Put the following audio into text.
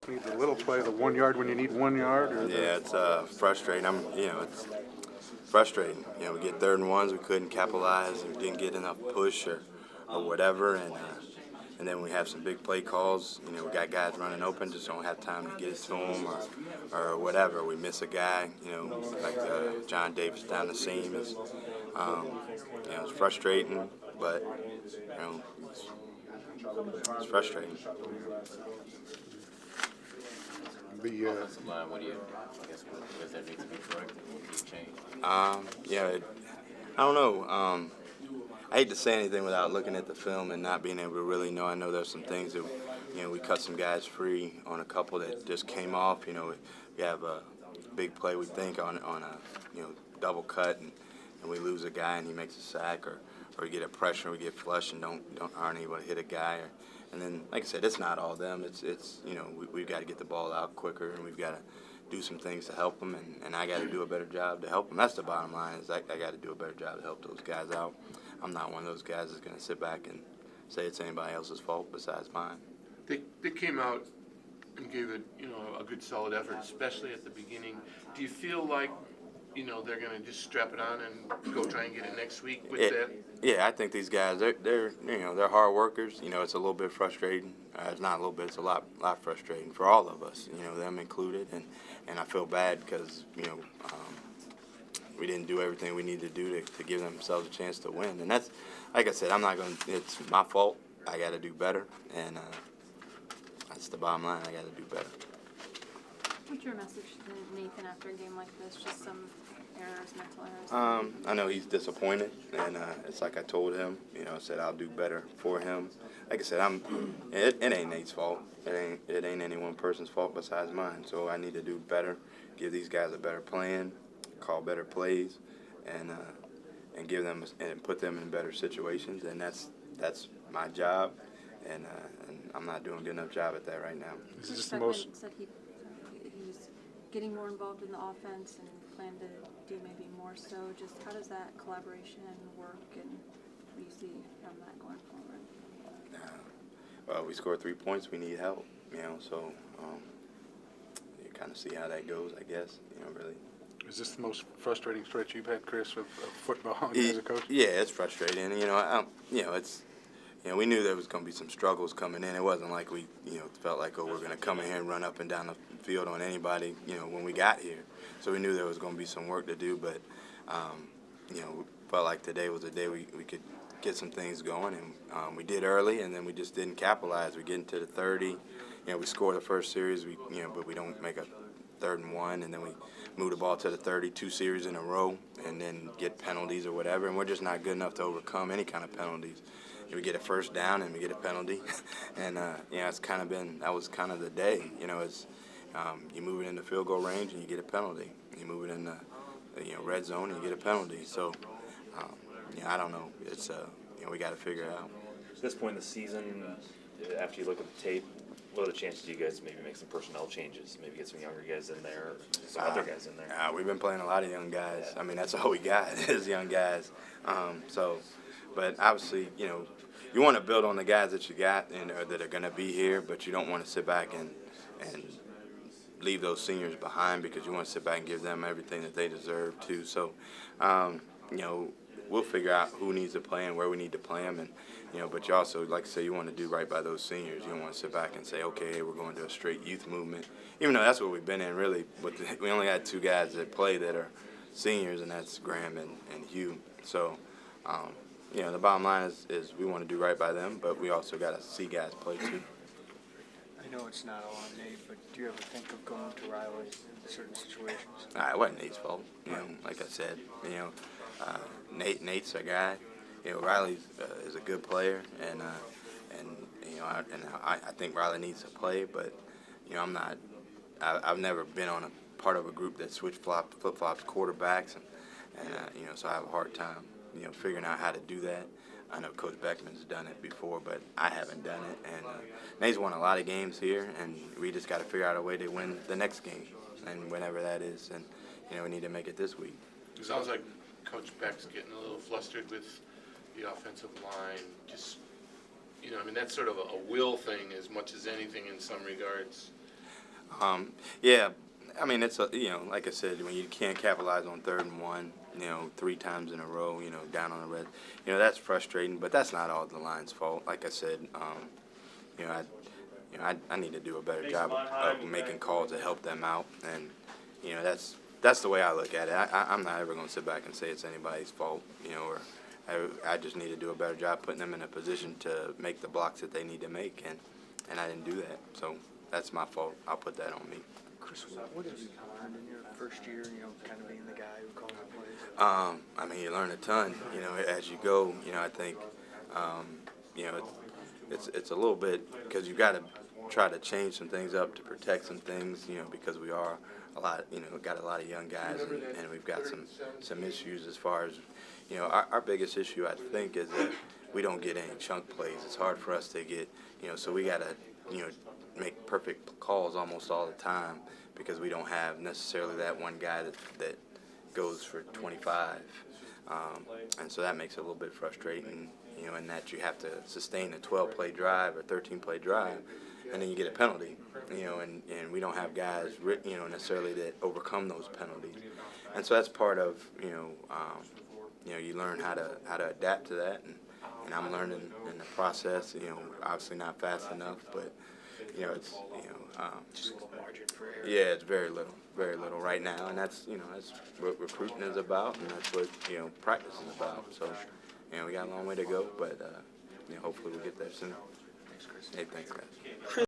Need the little play, the 1 yard when you need 1 yard? Or yeah, it's frustrating. It's frustrating. We get 3rd and 1s, we couldn't capitalize, we didn't get enough push or whatever, and then we have some big play calls. We got guys running open, just don't have time to get it to them or whatever. We miss a guy, like John Davis down the seam. It's frustrating, but it's frustrating. Offensive line, what do you, I guess, does that need to be corrected? What do you change? I don't know. I hate to say anything without looking at the film and not being able to really know. I know there's some things that, we cut some guys free on a couple that just came off. We have a big play, we think, on a, double cut, and we lose a guy and he makes a sack, or we get a pressure, we get flush and aren't able to hit a guy. And then, like I said, it's not all them. We've got to get the ball out quicker, and we've got to do some things to help them, and I got to do a better job to help them. That's the bottom line, is I got to do a better job to help those guys out. I'm not one of those guys that's going to sit back and say it's anybody else's fault besides mine. They came out and gave it, a good solid effort, especially at the beginning. Do you feel like, they're going to just strap it on and go try and get it next week with that? Yeah, I think these guys, they're hard workers. It's a little bit frustrating. It's not a little bit, it's a lot frustrating for all of us, them included. And I feel bad because, we didn't do everything we needed to do to give themselves a chance to win. And that's, like I said, it's my fault. I got to do better. And that's the bottom line. I got to do better. What's your message to Nathan after a game like this? Just some errors, mental errors? I know he's disappointed, and it's like I told him. I said I'll do better for him. Like I said, it ain't Nate's fault. It ain't any one person's fault besides mine. So I need to do better, give these guys a better plan, call better plays, and give them and put them in better situations. And that's my job, and I'm not doing a good enough job at that right now. Is this Chris the most? Beatty said he was getting more involved in the offense and planned to do maybe more so. Just how does that collaboration work, and what do you see from that going forward? Well, we scored 3 points. We need help, so you kind of see how that goes, I guess, really. Is this the most frustrating stretch you've had, Chris, of football as a coach? Yeah, it's frustrating. We knew there was going to be some struggles coming in. It wasn't like we, felt like, we're going to come in here and run up and down the field on anybody, when we got here. So we knew there was going to be some work to do, but, we felt like today was a day we could get some things going, and we did early, and then we just didn't capitalize. We get into the 30. We scored the first series, but we don't make a 3rd and 1, and then we move the ball to the 30 2 series in a row, and then get penalties or whatever, and we're just not good enough to overcome any kind of penalties. We get a first down and we get a penalty, and that was kind of the day. You move it into field goal range and you get a penalty. You move it in the red zone and you get a penalty. So I don't know. It's we got to figure it out. At this point in the season, after you look at the tape, what are the chances you guys maybe make some personnel changes? Maybe get some younger guys in there, or some other guys in there? We've been playing a lot of young guys. I mean, that's all we got is young guys. But obviously, you want to build on the guys that you got and that are going to be here, but you don't want to sit back and leave those seniors behind, because you want to sit back and give them everything that they deserve too. So, we'll figure out who needs to play and where we need to play them, and but you also, like I say, you want to do right by those seniors. You don't want to sit back and say, okay, we're going to a straight youth movement, even though that's what we've been in really. But we only had 2 guys that play that are seniors, and that's Graham and Hugh. So, the bottom line is we want to do right by them, but we also got to see guys play too. I know it's not all on Nate, but do you ever think of going to Riley in certain situations? It wasn't Nate's fault. Like I said, Nate's a guy. Riley is a good player, and I think Riley needs to play, but I'm not. I've never been on a part of a group that flip-flops quarterbacks, and so I have a hard time figuring out how to do that. I know Coach Beckman's done it before, but I haven't done it. And Nate's won a lot of games here, and we just got to figure out a way to win the next game, and whenever that is. And we need to make it this week. It sounds like Coach Beck's getting a little flustered with the offensive line. Just, that's sort of a will thing as much as anything in some regards. Yeah, I mean, it's like I said, when you can't capitalize on 3rd and 1, 3 times in a row, down on the red, that's frustrating. But that's not all the line's fault. Like I said, I need to do a better job of making calls to help them out, and that's the way I look at it. I'm not ever going to sit back and say it's anybody's fault, or I just need to do a better job putting them in a position to make the blocks that they need to make, and I didn't do that. So that's my fault. I'll put that on me. Chris, what have you learned in your first year, kind of being the guy who calls the plays? I mean, you learn a ton, as you go. I think, it's a little bit, because you've got to try to change some things up to protect some things, because we are got a lot of young guys, and we've got some issues as far as, our biggest issue, I think, is that we don't get any chunk plays. It's hard for us to get, so we got to, make perfect calls almost all the time, because we don't have necessarily that one guy that goes for 25. And so that makes it a little bit frustrating, in that you have to sustain a 12-play drive or 13-play drive, and then you get a penalty, and we don't have guys, necessarily that overcome those penalties. And so that's part of, you learn how to adapt to that, and I'm learning in the process, obviously not fast enough, but, it's, Just a little margin for error. yeah, it's very little right now, and that's what recruiting is about, and that's what practice is about. So, we got a long way to go, but hopefully we'll get there soon. Thanks, Chris. Hey, thanks, guys.